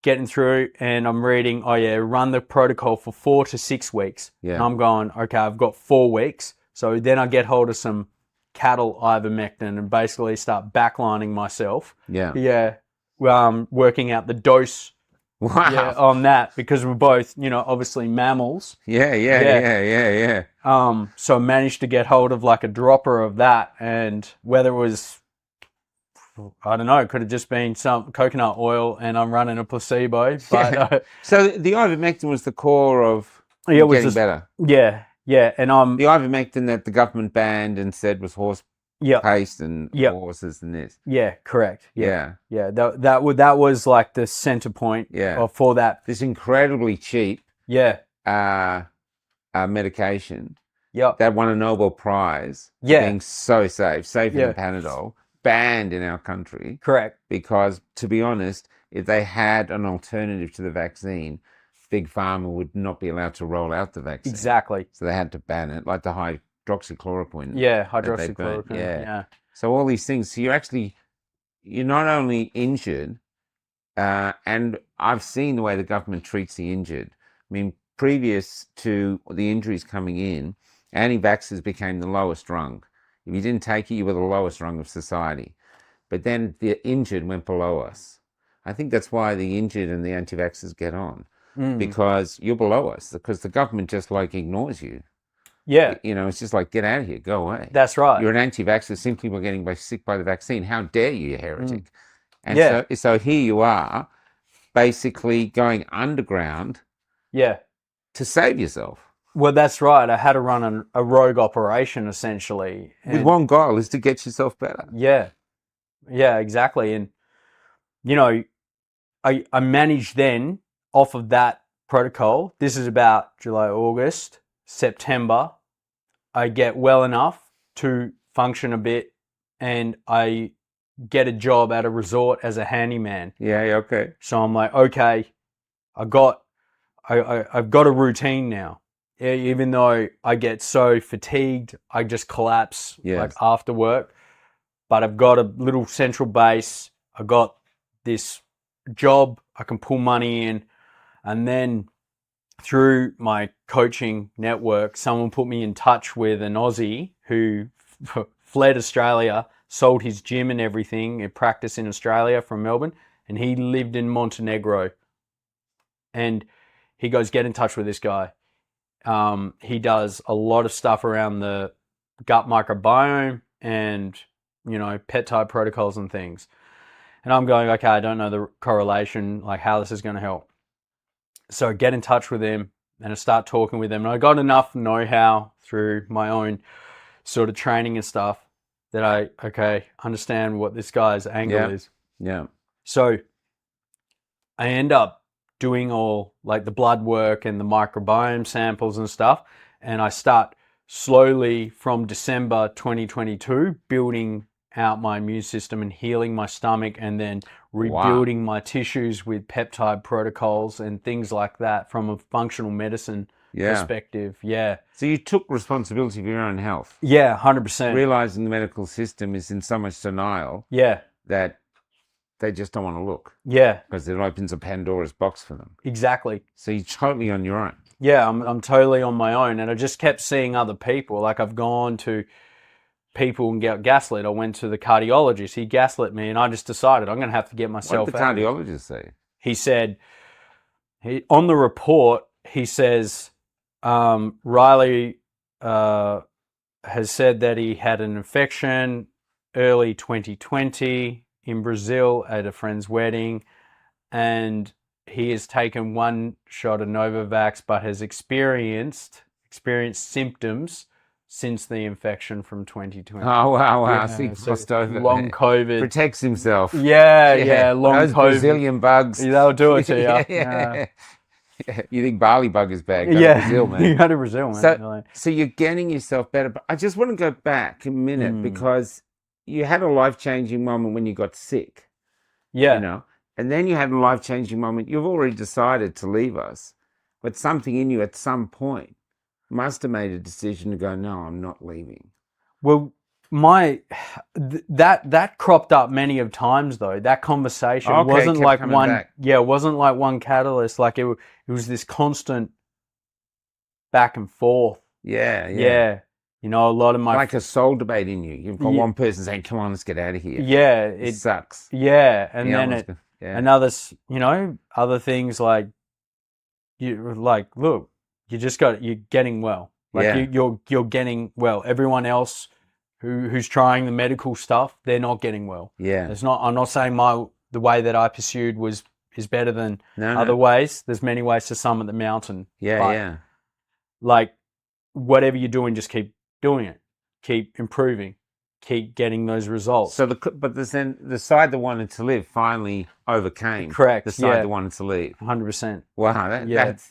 getting through and I'm reading, run the protocol for 4 to 6 weeks. Yeah. And I'm going, okay, I've got 4 weeks. So then I get hold of some cattle ivermectin and basically start backlining myself. Yeah. Yeah. Working out the dose. Wow. Yeah, on that, because we're both, obviously mammals. Yeah. So I managed to get hold of like a dropper of that, and whether it was, I don't know, it could have just been some coconut oil and I'm running a placebo. But so the ivermectin was the core of getting better. Yeah. And the ivermectin that the government banned and said was horse paste and horses and this. Yeah, correct. Yeah. That was like the center point. For that. This incredibly cheap. Medication. Yep. That won a Nobel Prize. For being so safer than Panadol. Banned in our country. Correct. Because, to be honest, if they had an alternative to the vaccine, Big Pharma would not be allowed to roll out the vaccine. Exactly. So they had to ban it, like the hydroxychloroquine. Yeah, hydroxychloroquine. Yeah. So all these things. So you're not only injured, and I've seen the way the government treats the injured. I mean, previous to the injuries coming in, anti-vaxxers became the lowest rung. If you didn't take it, you were the lowest rung of society. But then the injured went below us. I think that's why the injured and the anti-vaxxers get on. Because you're below us. Because the government just ignores you. Yeah, It's just like, get out of here, go away. that's right. You're an anti-vaxxer simply by getting sick by the vaccine. How dare you, you heretic? And Yeah, so here you are, basically going underground yeah. to save yourself. Well, that's right. I had to run a rogue operation essentially. With And one goal is to get yourself better. yeah, yeah, exactly. And, you know, I managed then off of that protocol. This is about July, August, September. I get well enough to function a bit and I get a job at a resort as a handyman. Yeah, okay. So I'm like, okay, I've got a routine now. Even though I get so fatigued, I just collapse like after work. But I've got a little central base. I've got this job. I can pull money in. And then through my coaching network, someone put me in touch with an Aussie who fled Australia, sold his gym and everything, and practiced in Australia from Melbourne. And he lived in Montenegro. And he goes, get in touch with this guy. He does a lot of stuff around the gut microbiome and, peptide protocols and things. And I'm going, okay, I don't know the correlation, like how this is going to help. So I get in touch with him and I start talking with him. And I got enough know-how through my own sort of training and stuff that I understand what this guy's angle is. Yeah. So I end up doing all like the blood work and the microbiome samples and stuff. And I start slowly from December 2022 building out my immune system and healing my stomach and then rebuilding my tissues with peptide protocols and things like that from a functional medicine perspective. Yeah. So you took responsibility for your own health. Yeah, 100%. Realizing the medical system is in so much denial that they just don't want to look. Yeah. Because it opens a Pandora's box for them. Exactly. So you're totally on your own. Yeah, I'm totally on my own. And I just kept seeing other people. Like I've gone to people and get gaslit. I went to the cardiologist. He gaslit me and I just decided I'm going to have to get myself out. What did the cardiologist say? He said, on the report, he says, Reiley has said that he had an infection early 2020 in Brazil at a friend's wedding, and he has taken one shot of Novavax, but has experienced symptoms since the infection from 2020. Oh, wow. Yeah, So he so crossed over. long COVID. Protects himself. Yeah, long Those COVID. Brazilian bugs. They'll do it to you. Yeah. You think barley bug is bad? Go to Brazil, man. You go to Brazil, man. So you're getting yourself better. But I just want to go back a minute because you had a life-changing moment when you got sick. Yeah. And then you had a life-changing moment. You've already decided to leave us. But something in you at some point must have made a decision to go, no, I'm not leaving. Well, that cropped up many of times though. That conversation wasn't like one. Back. Yeah, it wasn't like one catalyst. Like it was this constant back and forth. Yeah. A lot of my like a soul debate in you. You've got one person saying, "Come on, let's get out of here." Yeah, it sucks. Yeah, and then and others, other things like look, you're getting well. Like you're getting well. Everyone else who's trying the medical stuff, they're not getting well. Yeah. I'm not saying the way that I pursued is better than other ways. There's many ways to summit the mountain. Yeah. Like whatever you're doing, just keep doing it. Keep improving. Keep getting those results. So then the side that wanted to live finally overcame. Correct. The side that wanted to leave. 100%. Wow,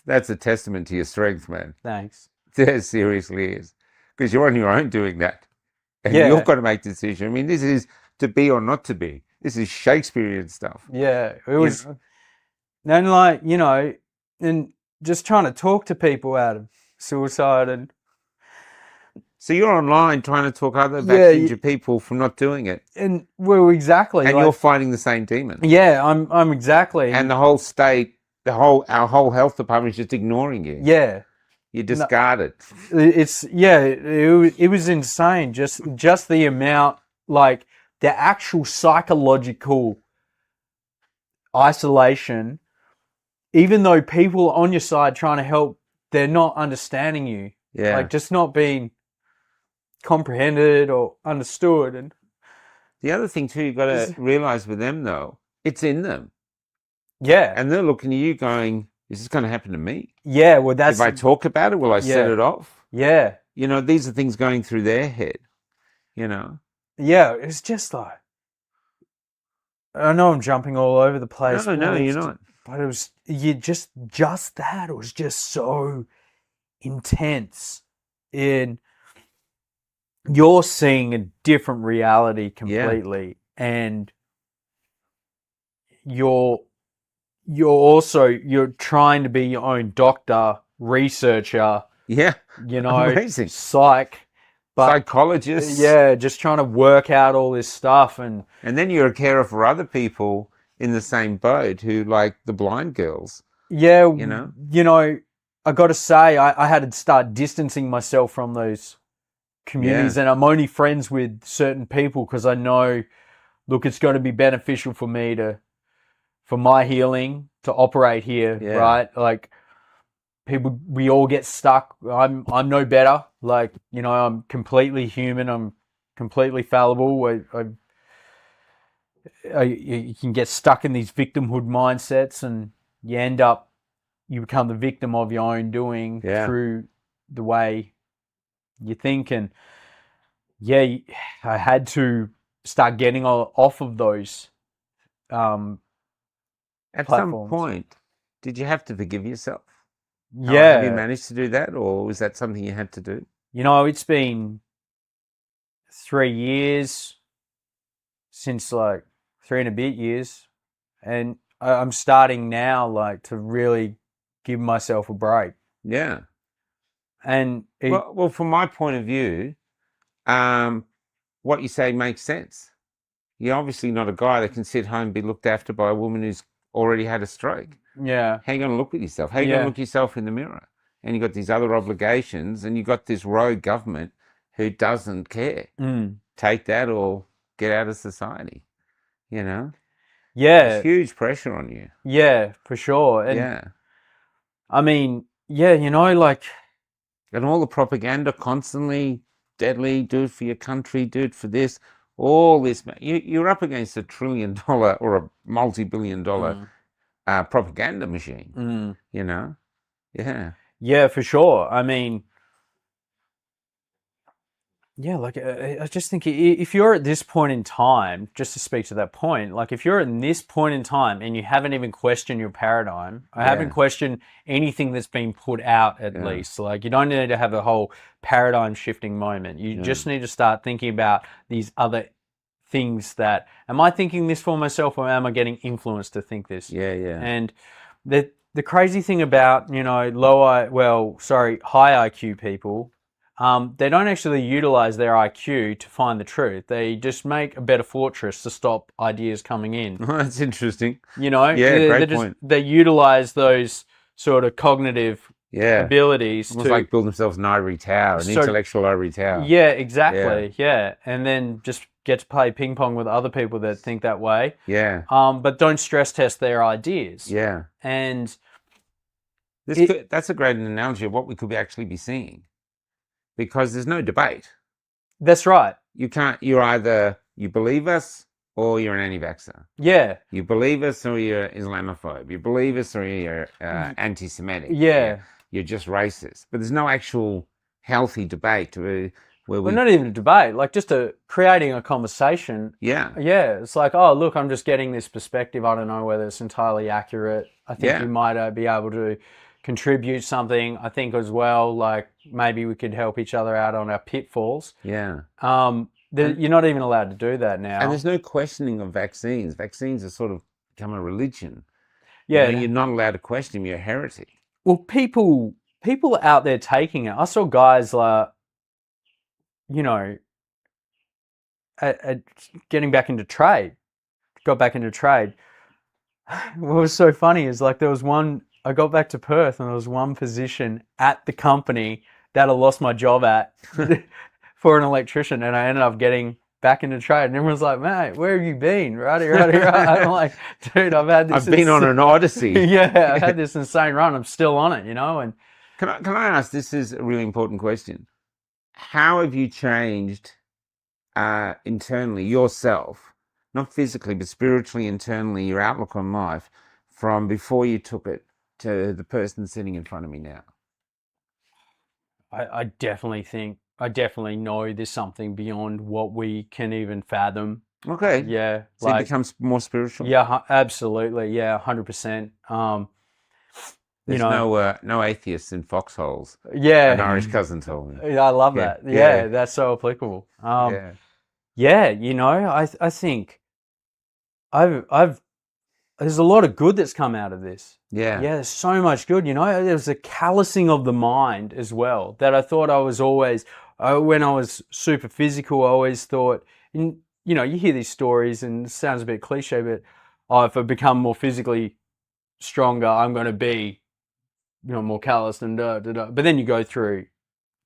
that's a testament to your strength, man. Thanks. It seriously is. Because you're on your own doing that. And you've got to make a decision. I mean, this is to be or not to be. This is Shakespearean stuff. Yeah. It was, and and just trying to talk to people out of suicide. And so you're online trying to talk other vaccinated people from not doing it. And well, exactly. And you're fighting the same demon. Yeah, I'm exactly. And the whole state, our whole health department is just ignoring you. Yeah. You're discarded. It was insane. Just the amount, like the actual psychological isolation, even though people on your side trying to help, they're not understanding you. Yeah. like just not being comprehended or understood. And The other thing too, you've got to realize with them though, it's in them. yeah, And they're looking at you going, is this going to happen to me? yeah. Well, that's If I talk about it, will I set yeah. it off? yeah, You know, these are things going through their head, you know? yeah. It's just like, I know I'm jumping all over the place. No, you're not. But it was just that. It was just so intense. You're seeing a different reality completely, and you're trying to be your own doctor, researcher, Yeah. Amazing. Psych, but Psychologist. yeah, just trying to work out all this stuff, and then you're a carer for other people in the same boat who, like the blind girls. Yeah, I got to say, I had to start distancing myself from those communities, and I'm only friends with certain people because I know, look, it's going to be beneficial for me for my healing to operate here, right? Like, people, we all get stuck. I'm no better. Like, I'm completely human. I'm completely fallible. You can get stuck in these victimhood mindsets, and you become the victim of your own doing through the way you think. And I had to start getting off of those At platforms. some point, did you have to forgive yourself? Yeah. Have you managed to do that, or was that something you had to do? It's been 3 years since, like, 3 and a bit years, and I'm starting now, like, to really give myself a break. Yeah. And well, from my point of view, what you say makes sense. You're obviously not a guy that can sit home and be looked after by a woman who's already had a stroke. Yeah. How are you going to look at yourself? How are you going to look at yourself in the mirror? And you've got these other obligations, and you've got this rogue government who doesn't care. Take that or get out of society, Yeah. There's huge pressure on you. Yeah, for sure. And I mean, like... And all the propaganda constantly, deadly, do it for your country, do it for this, all this. You're up against $1 trillion or a multi-billion-dollar propaganda machine, Yeah. Yeah, for sure. I mean, like, I just think if you're at this point in time, just to speak to that point, like, if you're at this point in time and you haven't even questioned your paradigm, I haven't questioned anything that's been put out, at least, like, you don't need to have a whole paradigm shifting moment. You just need to start thinking about these other things that, am I thinking this for myself, or am I getting influenced to think this? And the crazy thing about, high IQ people, they don't actually utilize their IQ to find the truth. They just make a better fortress to stop ideas coming in. That's interesting. Great point. They utilize those sort of cognitive abilities almost like build themselves an ivory tower, an intellectual ivory tower. Yeah, exactly. Yeah. And then just get to play ping pong with other people that think that way. Yeah. But don't stress test their ideas. Yeah. And that's a great analogy of what we could actually be seeing, because there's no debate. That's right. You're either you believe us or you're an anti-vaxxer. Yeah. You believe us or you're Islamophobe. You believe us or you're anti-Semitic. Yeah. You're just racist. But there's no actual healthy debate Well, not even a debate, like just creating a conversation. Yeah. Yeah. It's like, oh, look, I'm just getting this perspective. I don't know whether it's entirely accurate. I think you might be able to contribute something. I think as well, like, maybe we could help each other out on our pitfalls. Yeah. You're not even allowed to do that now. And there's no questioning of vaccines. Vaccines have sort of become a religion. Yeah. You're not allowed to question them. You're a heretic. Well, people are out there taking it. I saw guys like, getting back into trade. Got back into trade. What was so funny is, like, I got back to Perth and there was one position at the company that I lost my job at for an electrician, and I ended up getting back into trade. And everyone's like, mate, where have you been? Right. I'm like, dude, I've been on an odyssey. Yeah, I've had this insane run. I'm still on it, and Can I ask? This is a really important question. How have you changed internally yourself, not physically but spiritually, internally, your outlook on life from before you took it to the person sitting in front of me now? I definitely know there's something beyond what we can even fathom. Okay, Yeah, so it like becomes more spiritual. yeah, absolutely, yeah, 100%. You There's know, no atheists in foxholes. An yeah, Irish cousin told me. I love Yeah, that. yeah, Yeah, that's so applicable. yeah, Yeah, I think I've there's a lot of good that's come out of this. yeah. Yeah, there's so much good. There's a callousing of the mind as well that I thought I was always, when I was super physical, I always thought, you hear these stories and it sounds a bit cliche, but if I become more physically stronger, I'm going to be, more callous and da, da, da. But then you go through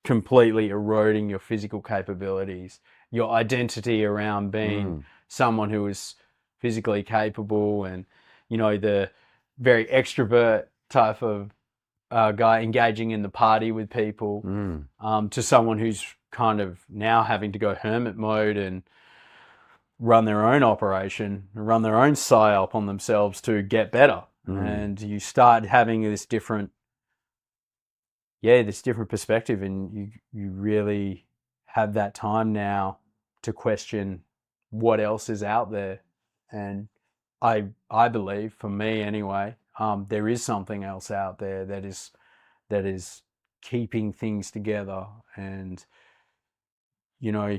completely eroding your physical capabilities, your identity around being Mm, someone who is physically capable and, the very extrovert type of guy engaging in the party with people, mm, to someone who's kind of now having to go hermit mode and run their own operation, run their own psyop on themselves to get better. mm. And you start having this different perspective, and you really have that time now to question what else is out there. And I believe, for me anyway, there is something else out there that is keeping things together. And you know,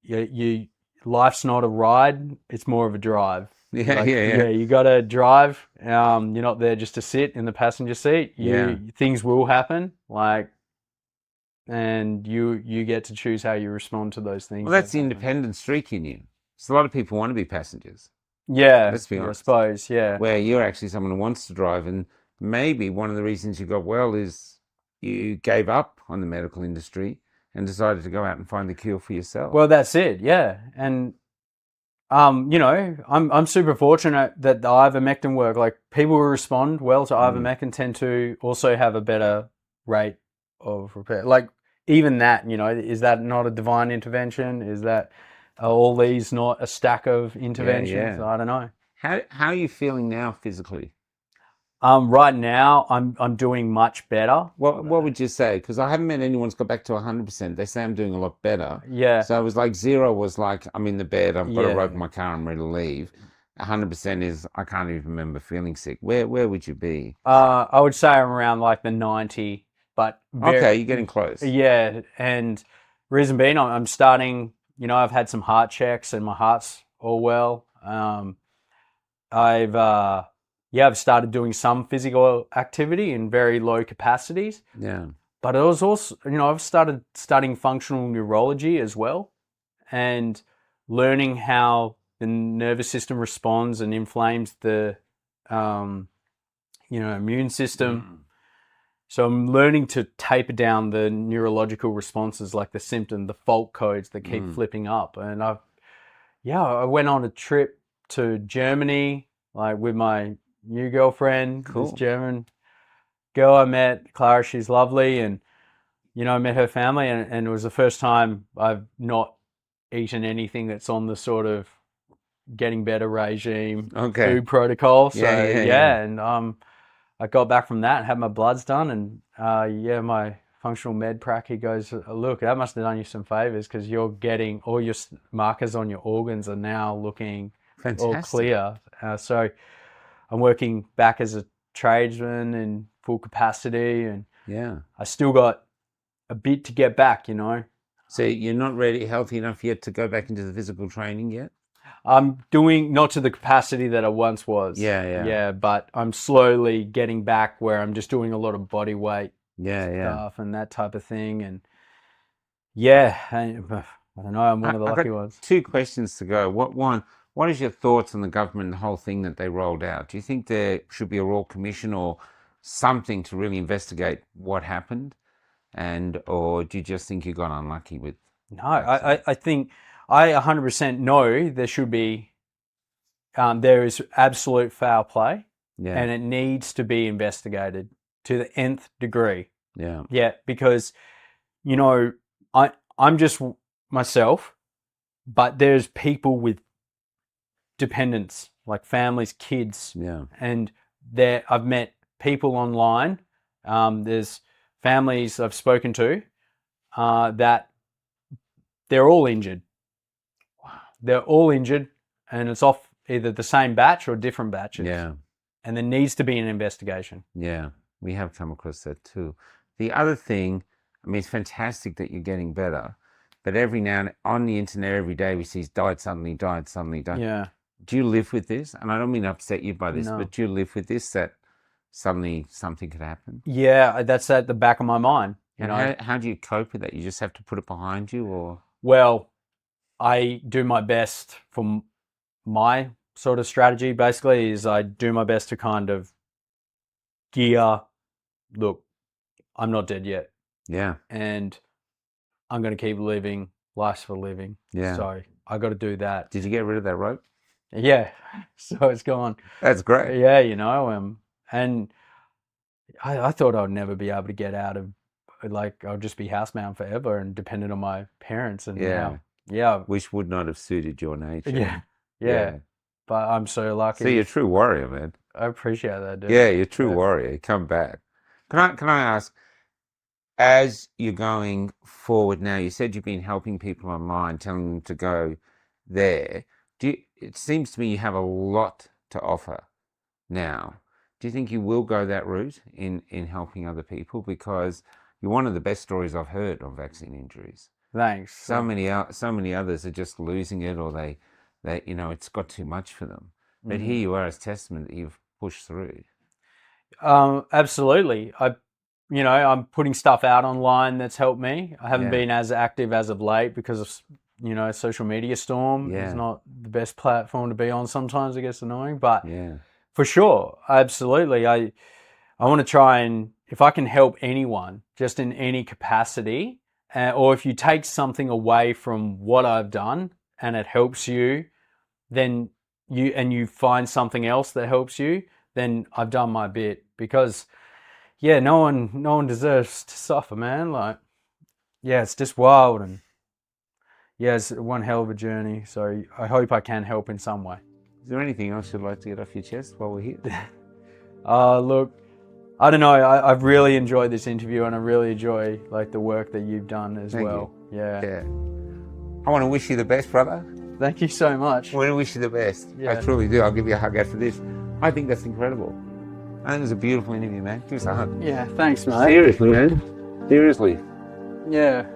you life's not a ride; it's more of a drive. Yeah, Like, yeah, yeah, yeah, you got to drive. You're not there just to sit in the passenger seat. yeah. Things will happen. Like, and you get to choose how you respond to those Well, things that that's the happen. independent streak in you. So a lot of people want to be passengers. Yeah, Let's be I honest. suppose. Yeah, Where you're actually someone who wants to drive, and maybe one of the reasons you got well is you gave up on the medical industry and decided to go out and find the cure for yourself. well, that's it. Yeah, and I'm super fortunate that the ivermectin work. Like, people who respond well to Mm. ivermectin tend to also have a better rate of repair. Like, even that, is that not a divine intervention? Are all these not a stack of Yeah, interventions? yeah. I don't know. How are you feeling now physically? Right now, I'm doing much better. What would you say? Because I haven't met anyone who's got back to 100%. They say I'm doing a lot better. Yeah, So it was like zero was like I'm in the bed, I've got a rope in yeah. my car, I'm ready to leave. 100% is I can't even remember feeling sick. Where would you be? I would say I'm around like the 90, but Okay, you're getting close. yeah. And reason being, I'm starting. I've had some heart checks, and my heart's all well. I've started doing some physical activity in very low capacities, Yeah. but it was also, I've started studying functional neurology as well, and learning how the nervous system responds and inflames the immune system. Mm. So I'm learning to taper down the neurological responses, like the symptom, the fault codes that keep flipping up. And I went on a trip to Germany, like with my new girlfriend, this Cool. German girl I met, Clara. She's lovely, and I met her family, and it was the first time I've not eaten anything that's on the sort of getting better regime, Okay. food protocol. Yeah, So yeah, yeah. yeah, and I got back from that and had my bloods done, and my functional med prac, he goes, look, that must have done you some favors, because you're getting all your markers on your organs are now looking all Fantastic. clear. So I'm working back as a tradesman in full capacity, and Yeah. I still got a bit to get back. So you're not ready, healthy enough yet to go back into the physical training yet? I'm doing not to the capacity that I once was. Yeah, yeah. Yeah, but I'm slowly getting back where I'm just doing a lot of body weight Yeah, yeah. stuff and that type of thing. And yeah, I don't know, I'm one of the I lucky got ones. 2 questions to go. What is your thoughts on the government and the whole thing that they rolled out? Do you think there should be a royal commission or something to really investigate what happened? Or do you just think you got unlucky with No, vaccine? I think I 100% know there should be, there is absolute foul play, Yeah. and it needs to be investigated to the nth degree. Yeah. Yeah, because, you know, I'm just myself, but there's people with dependents, like families, kids, Yeah. and I've met people online. There's families I've spoken to that they're all injured. They're all injured, and it's off either the same batch or different batches. Yeah. And there needs to be an investigation. Yeah. We have come across that too. The other thing, I mean, it's fantastic that you're getting better, but every now and on the internet, every day we see died suddenly, died. Yeah. Do you live with this? And I don't mean to upset you by this, No. but do you live with this, that suddenly something could happen? Yeah, that's at the back of my mind. You know, And how do you cope with that? You just have to put it behind you, or? well, I do my best for my sort of strategy. Basically, is I do my best to kind of gear. Look, I'm not dead yet, Yeah. and I'm going to keep living. Life's for living. Yeah. So I got to do that. Did you get rid of that rope? Yeah. So it's gone. That's great. Yeah, you know, and I thought I'd never be able to get out of, like, I'll just be housebound forever and dependent on my parents. And Yeah. yeah, Which would not have suited your nature. yeah. But I'm so lucky. So you're a true warrior, man. I appreciate that, dude. Yeah, you're a true warrior. You come back. Can I ask, as you're going forward now, you said you've been helping people online, telling them to go there. It seems to me you have a lot to offer now. Do you think you will go that route in helping other people? Because you're one of the best stories I've heard on vaccine injuries. Thanks. So many others are just losing it, or they you know, it's got too much for them. But here you are as testament that you've pushed through. Absolutely. I'm putting stuff out online that's helped me. I haven't Yeah. been as active as of late because of, social media storm. Yeah. It's not the best platform to be on. Sometimes it gets annoying, but Yeah. for sure, absolutely. I want to try, and if I can help anyone just in any capacity, or if you take something away from what I've done and it helps you, then you find something else that helps you, then I've done my bit. Because yeah, no one deserves to suffer, man. Like, yeah, it's just wild, and yeah, it's one hell of a journey. So I hope I can help in some way. Is there anything else you'd like to get off your chest while we're here? Look, I don't know. I've really enjoyed this interview, and I really enjoy the work that you've done as well. Yeah. I want to wish you the best, brother. Thank you so much. I want to wish you the best. Yeah. I truly do. I'll give you a hug after this. I think that's incredible. I think it was a beautiful interview, man. Give us a hug. Yeah, thanks, mate. Seriously, man. Seriously. Yeah.